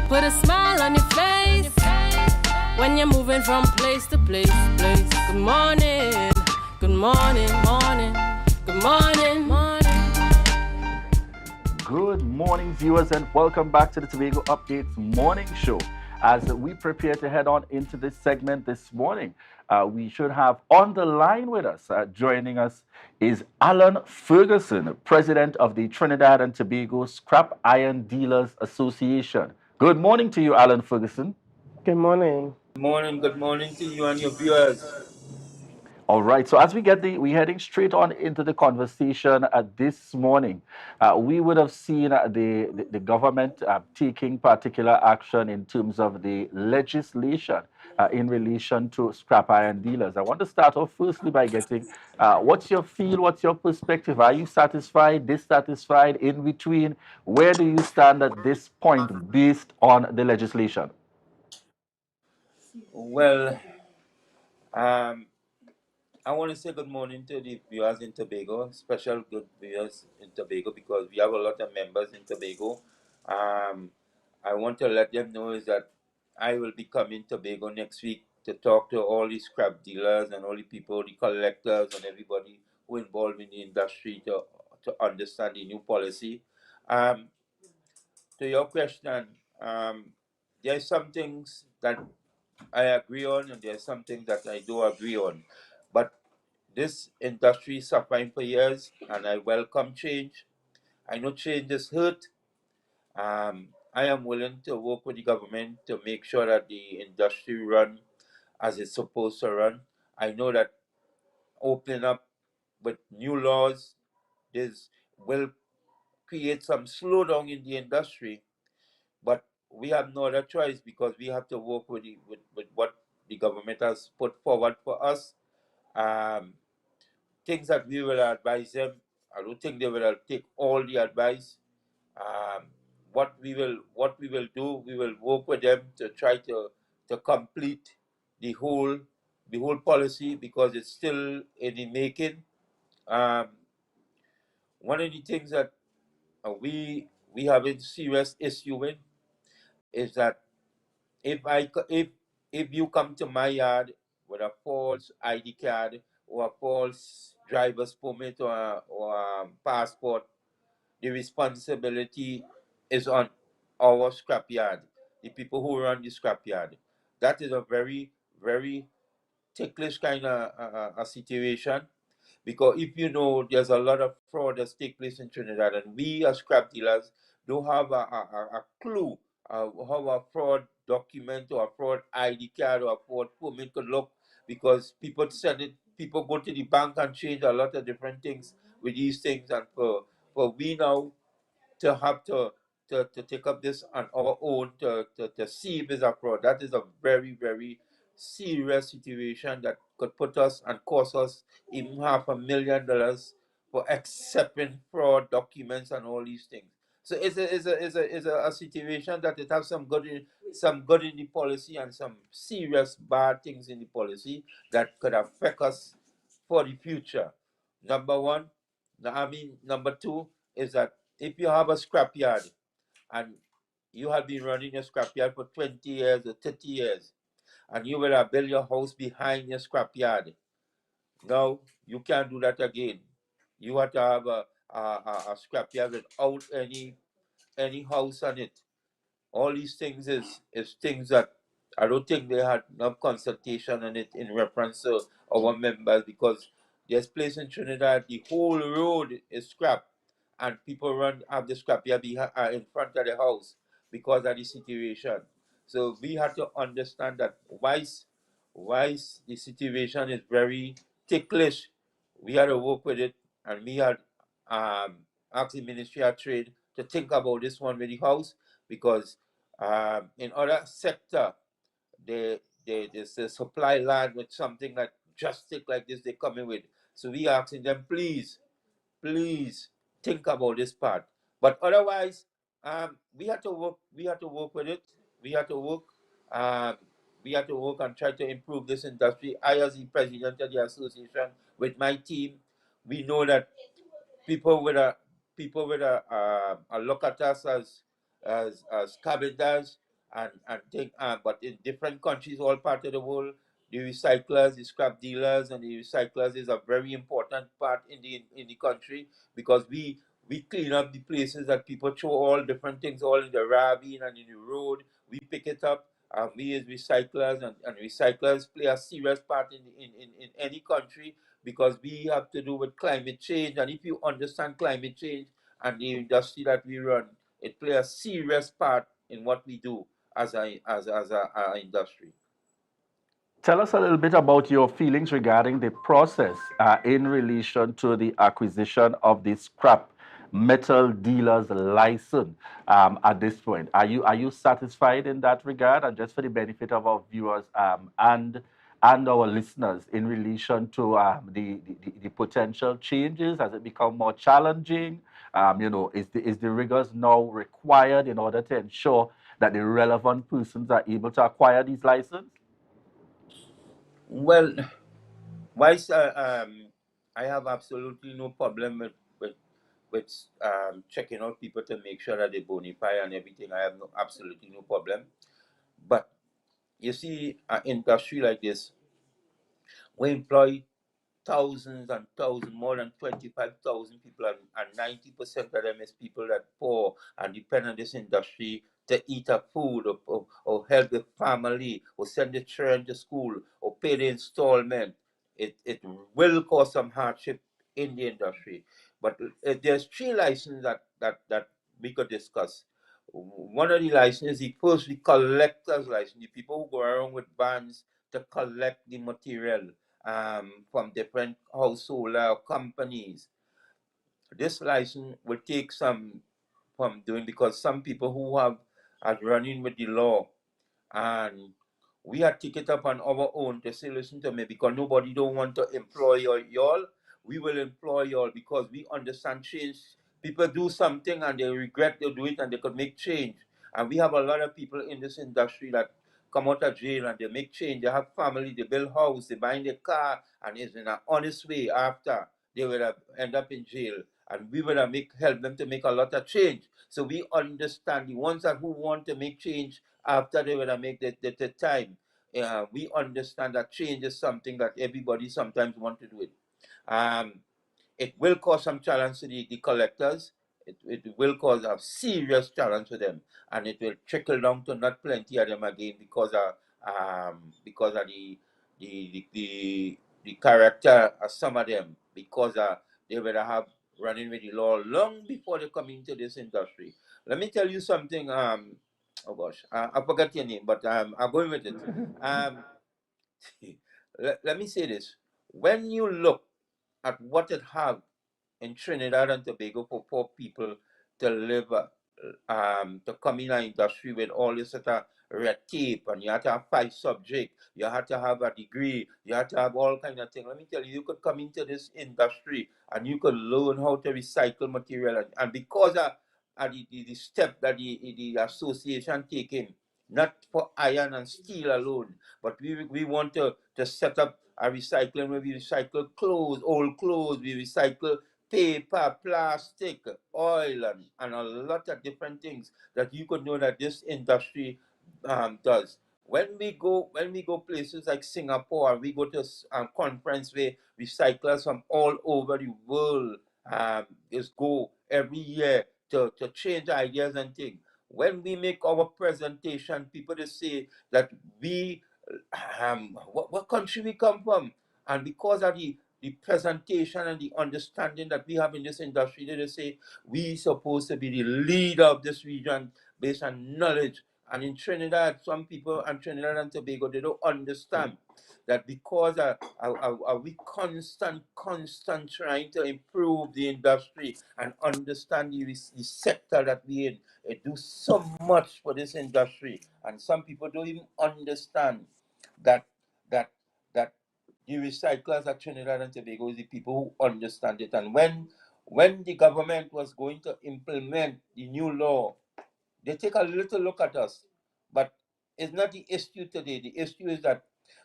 Put a smile on your face when you're moving from place to place. Good morning, good morning, morning, good morning, morning. Good morning, viewers, and welcome back to the Tobago Updates morning show. As we prepare to head on into this segment this morning, we should have on the line with us, joining us is Allan Ferguson, president of the Trinidad and Tobago Scrap Iron Dealers Association. Good morning to you, Allan Ferguson. Good morning. Good morning to you and your viewers. All right. So as we're heading straight on into the conversation this morning. We would have seen the government taking particular action in terms of the legislation in relation to scrap iron dealers. I want to start off firstly by getting what's your feel, what's your perspective? Are you satisfied, dissatisfied, in between? Where do you stand at this point based on the legislation? Well, I want to say good morning to the viewers in Tobago, special good viewers in Tobago, because we have a lot of members in Tobago. I want to let them know is that I will be coming to Tobago next week to talk to all the scrap dealers and all the people, the collectors and everybody who involved in the industry to understand the new policy. Um, to your question, there are some things that I agree on, and there are some things that I do agree on. But this industry is suffering for years, and I welcome change. I know change is hurt. I am willing to work with the government to make sure that the industry run as it's supposed to run. I know that opening up with new laws this will create some slowdown in the industry, but we have no other choice because we have to work with what the government has put forward for us. Um, Things that we will advise them. I don't think they will take all the advice. Um, what we will do, we will work with them to try to complete the whole policy because it's still in the making. Um, One of the things that we have a serious issue with is that if you come to my yard with a false ID card or a false driver's permit or passport, the responsibility is on our scrapyard, the people who run the scrapyard. That is a very, very ticklish kind of a situation because if you know there's a lot of fraud that take place in Trinidad, and we as scrap dealers don't have a clue how a fraud document or a fraud ID card or a fraud permit could look, because people go to the bank and change a lot of different things with these things, and for we now to have to take up this on our own to see if it's a fraud. That is a very, very serious situation that could put us and cost us even $500,000 for accepting fraud documents and all these things. So it's a situation that it has some good in the policy and some serious bad things in the policy that could affect us for the future. Number one, number two is that if you have a scrapyard and you have been running a scrapyard for 20 years or 30 years, and you will have built your house behind your scrapyard, now you can't do that again. You have to have a scrapyard without any house on it. All these things is things that I don't think they had enough consultation on it in reference to our members, because there's place in Trinidad the whole road is scrap and people run have the scrap here in front of the house because of the situation. So we have to understand that why the situation is very ticklish. We had to work with it, and we had asked the Ministry of Trade to think about this one with the house, because in other sector, they supply land with something like drastic like this they come in with. So we asking them, please think about this part. But otherwise, we had to work. We had to work with it. We had to work. Um, we had to work and try to improve this industry. I, as the president of the association, with my team, we know that people with a look at us as carpenters. and think, but in different countries, all part of the world, the recyclers, the scrap dealers, and the recyclers is a very important part in the country, because we clean up the places that people throw all different things all in the ravine and in the road. We pick it up. We as recyclers, and recyclers play a serious part in any country, because we have to do with climate change. And if you understand climate change and the industry that we run, it plays a serious part in what we do as a industry. Tell us a little bit about your feelings regarding the process in relation to the acquisition of the scrap metal dealer's license at this point. Are you satisfied in that regard? And just for the benefit of our viewers and our listeners, in relation to the potential changes as it become more challenging, is the rigors now required in order to ensure that the relevant persons are able to acquire these licenses? Well, I have absolutely no problem with checking out people to make sure that they bona fide and everything. I have absolutely no problem. But you see, an industry like this, we employ thousands and thousands, more than 25,000 people, and 90% of them is people that poor and depend on this industry to eat a food, or help the family, or send the children to school, or pay the installment. It will cause some hardship in the industry. But there's three licenses that we could discuss. One of the licenses, the collector's license, the people who go around with vans to collect the material from different household companies. This license will take some from doing, because some people who are running with the law, and we had to take it up on our own to say, listen to me, because nobody don't want to employ y'all. We will employ y'all because we understand change. People do something and they regret to do it, and they could make change. And we have a lot of people in this industry that come out of jail and they make change. They have family, they build house, they buy their car, and it's in an honest way after they will have end up in jail. And we will have help them to make a lot of change. So we understand the ones that who want to make change after they will make the time. We understand that change is something that everybody sometimes want to do it. Um, it will cause some challenge to the collectors. It will cause a serious challenge to them, and it will trickle down to not plenty of them again, because of the character of some of them, because they will have running with the law long before they come into this industry. Let me tell you something. Oh gosh, I forgot your name, but I'm going with it. Um, let me say this: when you look at what it have in Trinidad and Tobago for poor people to live, to come in an industry with all this sort of red tape, and you have to have 5 subjects, you have to have a degree, you have to have all kind of things. Let me tell you, you could come into this industry and you could learn how to recycle material, and because of the step that the association taking, not for iron and steel alone, but we want to set up a recycling where we recycle clothes, old clothes, we recycle paper, plastic, oil, and a lot of different things that you could know that this industry does. When we go places like Singapore, we go to a conference where recyclers from all over the world just go every year to change ideas and things. When we make our presentation, people just say that we what country we come from, and because of the presentation and the understanding that we have in this industry, they just say we supposed to be the leader of this region based on knowledge. And in Trinidad, some people in Trinidad and Tobago, they don't understand that because we constant trying to improve the industry and understand the sector that we in. It do so much for this industry, and some people don't even understand that that that the recyclers at Trinidad and Tobago is the people who understand it. And when the government was going to implement the new law, they take a little look at us, but it's not the issue today. The issue is that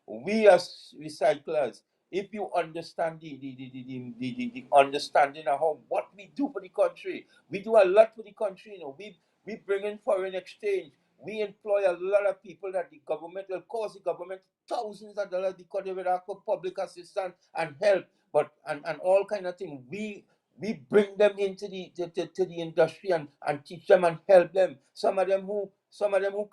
we as recyclers, if you understand the understanding of how what we do for the country, we do a lot for the country. We bring in foreign exchange. We employ a lot of people that the government will cost the government thousands of dollars because they will ask for public assistance and help, but and all kind of things. We bring them into to the industry and teach them and help them. Some of them who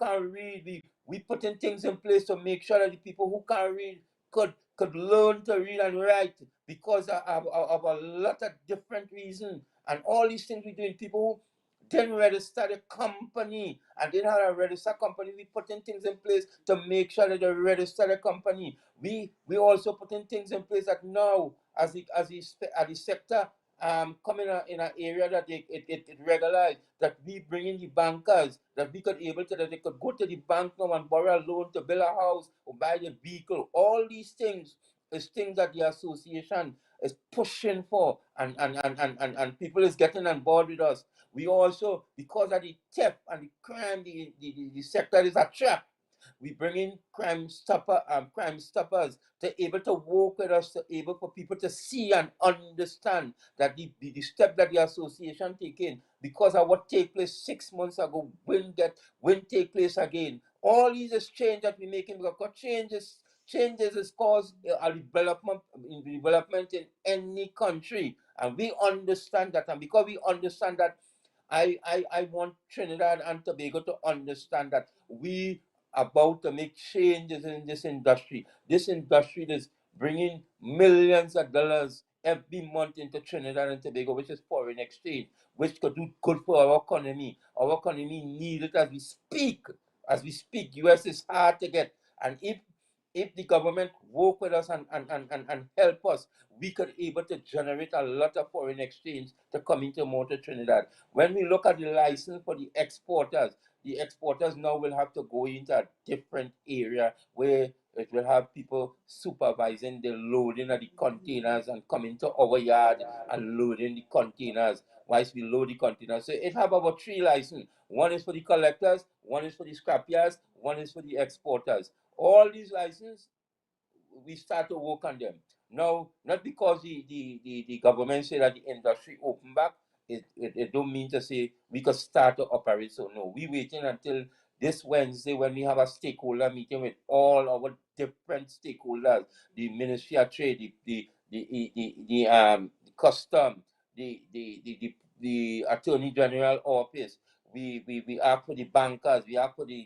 can't read, we putting things in place to make sure that the people who can't read could learn to read and write because of a lot of different reasons. And all these things we doing, people who didn't register the company and didn't have a registered company, we putting things in place to make sure that they register the company. We also putting things in place that now as the sector come in an area that it regularized, that we bring in the bankers, that we could able to, that they could go to the bank now and borrow a loan to build a house or buy the vehicle. All these things is things that the association is pushing for, and people is getting on board with us. We also, because of the theft and the crime, the sector is a trap. We bring in crime stoppers to able to work with us, to able for people to see and understand that the step that the association taking because of what take place 6 months ago will take place again. All these is change that we're making, because changes is caused a development in any country, and we understand that. And because we understand that, I want Trinidad and Tobago to understand that we about to make changes in this industry. This industry is bringing millions of dollars every month into Trinidad and Tobago, which is foreign exchange, which could do good for our economy. Our economy needs it as we speak. As we speak, US is hard to get. And if the government work with us and help us, we could able to generate a lot of foreign exchange to come into more to Trinidad. When we look at the license for the exporters now will have to go into a different area where it will have people supervising the loading of the containers and coming to our yard and loading the containers whilst we load the containers. So it have about 3 licenses. One is for the collectors, one is for the scrapyards, one is for the exporters. All these licenses, we start to work on them. Now, not because the government say that the industry open back, it don't mean to say we could start to operate. So no, we waiting until this Wednesday when we have a stakeholder meeting with all our different stakeholders, the Ministry of Trade, the custom, the Attorney General office. We ask for the bankers, we ask for the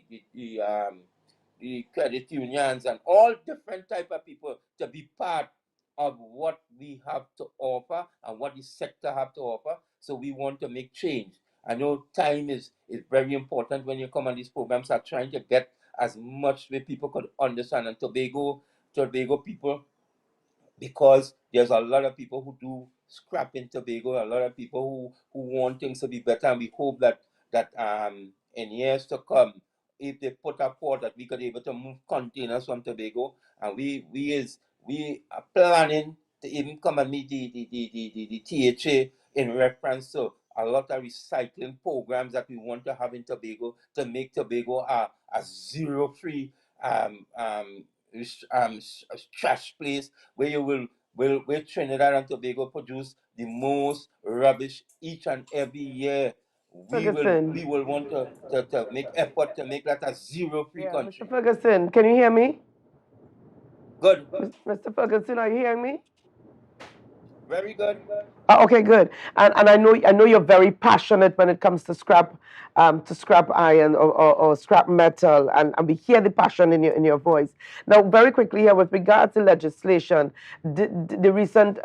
credit unions and all different type of people to be part of what we have to offer and what the sector have to offer. So we want to make change. I know time is very important when you come on these programs, are trying to get as much where people could understand. And Tobago people, because there's a lot of people who do scrap in Tobago, a lot of people who want things to be better, and we hope that in years to come, if they put a port that we could able to move containers from Tobago, and we are planning to even come and meet the THA in reference to a lot of recycling programs that we want to have in Tobago to make Tobago a zero free um, um, trash place where you where Trinidad and Tobago produce the most rubbish each and every year. Ferguson. We will want to make effort to make that a zero free Yeah, Mr. country. Ferguson, can you hear me? Good. Mr. Ferguson, are you hearing me? Very good. Okay, good. And I know you're very passionate when it comes to scrap iron or scrap metal, and we hear the passion in your voice. Now, very quickly here, with regards to legislation, the recent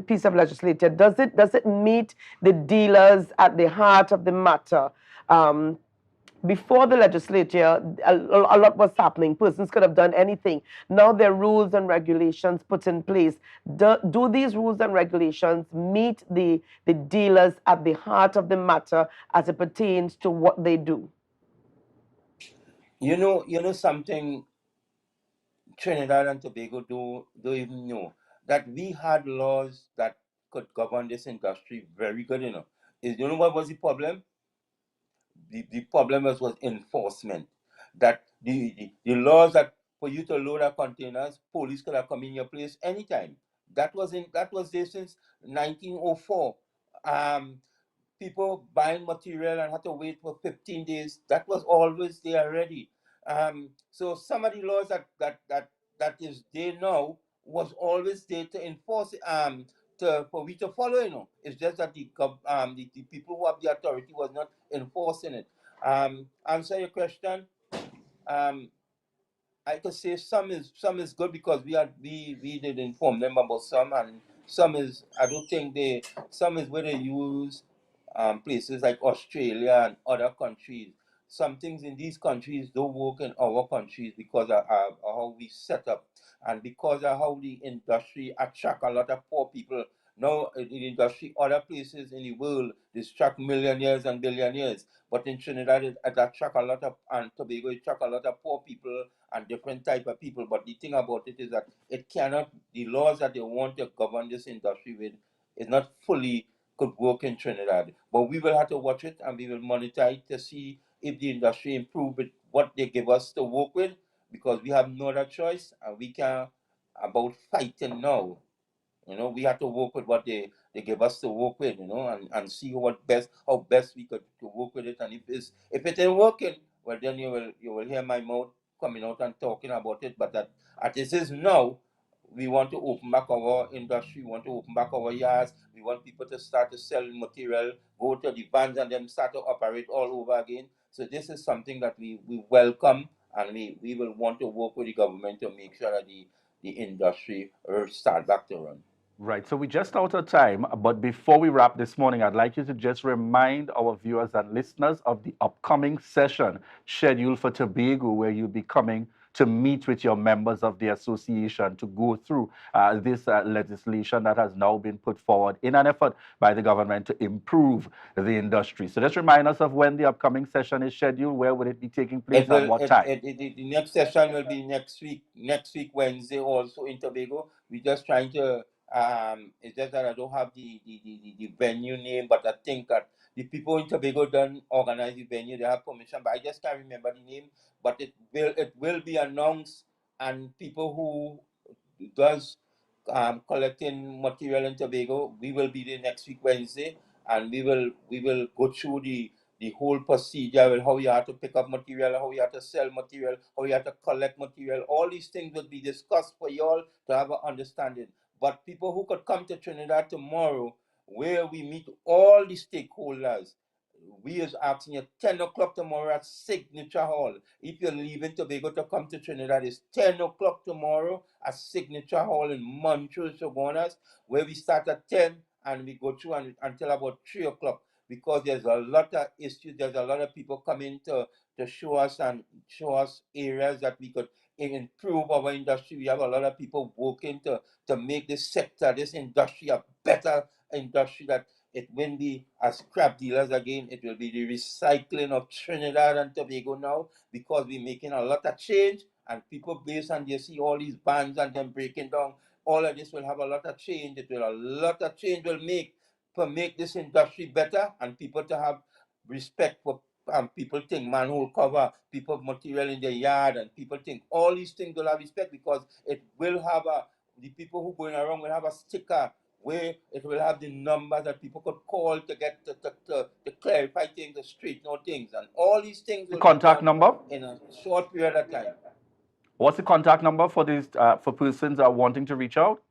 piece of legislation, does it meet the dealers at the heart of the matter? Um, Before the legislature, a lot was happening. Persons could have done anything. Now there are rules and regulations put in place. Do these rules and regulations meet the dealers at the heart of the matter as it pertains to what they do? You know something Trinidad and Tobago don't even know that we had laws that could govern this industry very good, you know. Is you know what was the problem? The problem was enforcement. That the laws that for you to load our containers, police could have come in your place anytime. That was there since 1904. Um, people buying material and had to wait for 15 days, that was always there already. So some of the laws that is there now was always there to enforce for we to follow. It's just that the people who have the authority was not enforcing it. Answer your question. Um, I could say some is good because we did inform them about some, and some is I don't think they some is where they use places like Australia and other countries. Some things in these countries don't work in our countries because of how we set up, and because of how the industry attract a lot of poor people. Now the industry, other places in the world, they attract millionaires and billionaires, but in Trinidad it attract a lot of, and Tobago it attract a lot of poor people and different type of people. But the thing about it is that it cannot, the laws that they want to govern this industry with is not fully could work in Trinidad. But we will have to watch it and we will monitor it to see if the industry improve with what they give us to work with, because we have no other choice and we can about fighting now. We have to work with what they give us to work with, and see how best we could to work with it. And if it ain't working, well then you will hear my mouth coming out and talking about it. But that as it is now, we want to open back our industry, we want to open back our yards, we want people to start to sell material, go to the vans and then start to operate all over again. So this is something that we welcome, and we will want to work with the government to make sure that the industry start back to run. Right, so we're just out of time, but before we wrap this morning, I'd like you to just remind our viewers and listeners of the upcoming session scheduled for Tobago, where you'll be coming to meet with your members of the association to go through this legislation that has now been put forward in an effort by the government to improve the industry. So just remind us of when the upcoming session is scheduled, where would it be taking place, It and will. what time? The next session will be next week. Next week Wednesday, also in Tobago. We're just trying to. It's just that I don't have the venue name, but I think that the people in Tobago don't organize the venue. They have permission, but I just can't remember the name. But it will be announced, and people who does collecting material in Tobago, we will be there next week Wednesday, and we will go through the whole procedure with how you have to pick up material, how you have to sell material, how you have to collect material. All these things will be discussed for you all to have an understanding. But people who could come to Trinidad tomorrow, where we meet all the stakeholders, we is asking you 10 o'clock tomorrow at Signature Hall. If you're leaving Tobago to come to Trinidad, it's 10 o'clock tomorrow at Signature Hall in Montrose, Shogunas, where we start at 10 and we go through until about 3 o'clock, because there's a lot of issues. There's a lot of people coming to show us areas that we could improve our industry. We have a lot of people working to make this sector, this industry, a better industry, that it won't be as scrap dealers again. It will be the recycling of Trinidad and Tobago now, because we're making a lot of change, and people based on you see all these bands and them breaking down. All of this will have a lot of change. A lot of change will make this industry better, and people to have respect for people think manhole cover, people material in their yard, and people think all these things will have respect, because it will have the people who going around will have a sticker where it will have the number that people could call to get to clarify things, to straighten out things, and all these things The will be contact done number? in a short period of time. What's the contact number for these for persons that are wanting to reach out?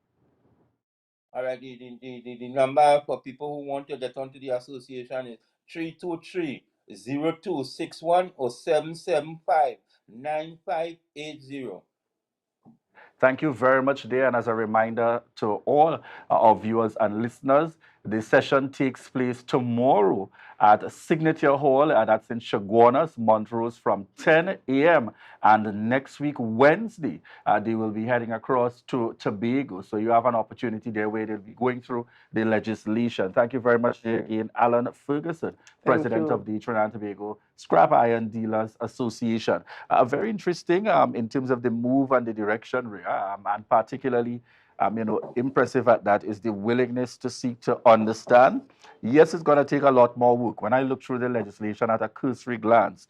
All right, the number for people who want to get onto the association is 323-0261 or 775-9580. Thank you very much there. And as a reminder to all our viewers and listeners, the session takes place tomorrow at Signature Hall, and that's in Chaguanas, Montrose, from 10 a.m. And next week, Wednesday, they will be heading across to Tobago. So you have an opportunity there where they'll be going through the legislation. Thank you very much there again, Allan Ferguson, President of the Trinidad and Tobago Scrap Iron Dealers Association. Very interesting in terms of the move and the direction, and particularly impressive at that is the willingness to seek to understand. Yes, it's going to take a lot more work. When I look through the legislation at a cursory glance,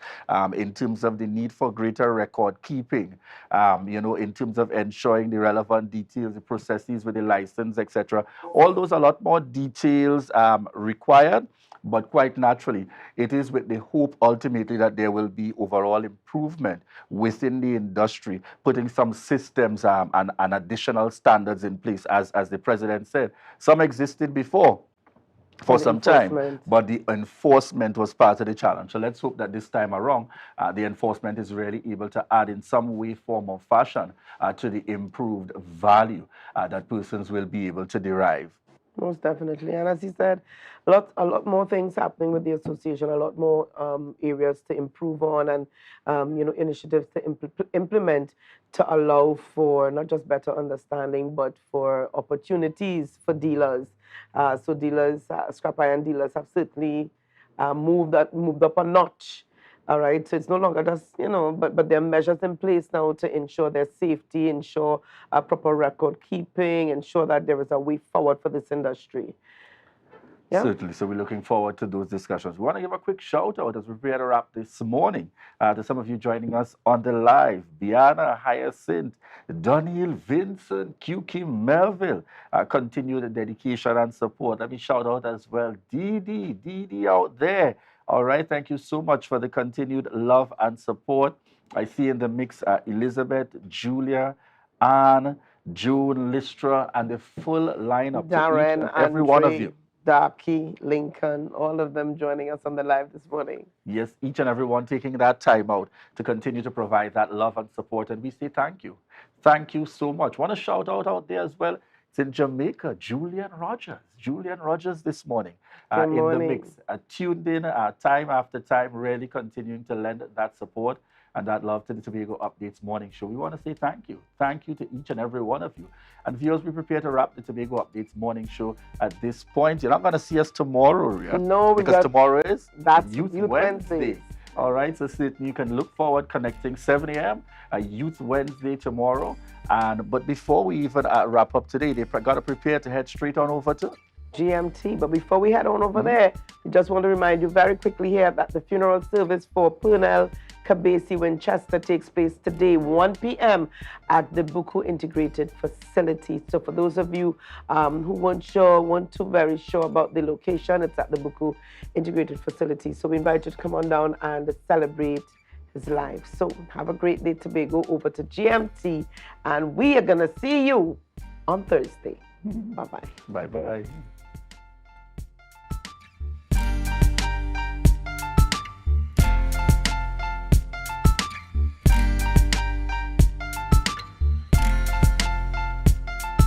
in terms of the need for greater record keeping, in terms of ensuring the relevant details, the processes with the license, etc., all those a lot more details required. But quite naturally, it is with the hope ultimately that there will be overall improvement within the industry, putting some systems and additional standards in place, as the president said. Some existed before for And some time, enforcement. but the enforcement was part of the challenge. So let's hope that this time around, the enforcement is really able to add in some way, form, or fashion to the improved value that persons will be able to derive. Most definitely. And as he said, a lot more things happening with the association, a lot more areas to improve on, and initiatives to implement to allow for not just better understanding, but for opportunities for dealers. So dealers, scrap iron dealers, have certainly moved up a notch. All right, so it's no longer just, but there are measures in place now to ensure their safety, ensure proper record keeping, ensure that there is a way forward for this industry. Yeah. Certainly. So we're looking forward to those discussions. We want to give a quick shout out as we prepare to wrap this morning to some of you joining us on the live. Biana, Hyacinth, Daniel, Vincent, QK, Melville, continued dedication and support. Let me shout out as well. Didi out there. All right. Thank you so much for the continued love and support. I see in the mix Elizabeth, Julia, Anne, June, Listra, and the full lineup. Darren, to each and every one of you. Darky, Lincoln, all of them joining us on the live this morning. Yes, each and every one taking that time out to continue to provide that love and support. And we say thank you. Thank you so much. Want to shout out there as well. It's in Jamaica, Julian Rogers. Julian Rogers this morning in the mix. Tuned in time after time, really continuing to lend that support and that love to the Tobago Updates morning show. We want to say thank you. Thank you to each and every one of you. And viewers, we prepare to wrap the Tobago Updates morning show at this point. You're not going to see us tomorrow, yeah? No, because tomorrow is Youth Wednesday. All right, so certainly you can look forward connecting 7 a.m. Youth Wednesday tomorrow. But before we even wrap up today, they got to prepare to head straight on over to GMT. But before we head on over there, we just want to remind you very quickly here that the funeral service for Purnell Kabesi Winchester takes place today, 1 p.m. at the Buku Integrated Facility. So for those of you who weren't very sure about the location, it's at the Buku Integrated Facility. So we invite you to come on down and celebrate his life. So have a great day, Tobago, over to GMT, and we are going to see you on Thursday. Bye-bye. Bye-bye.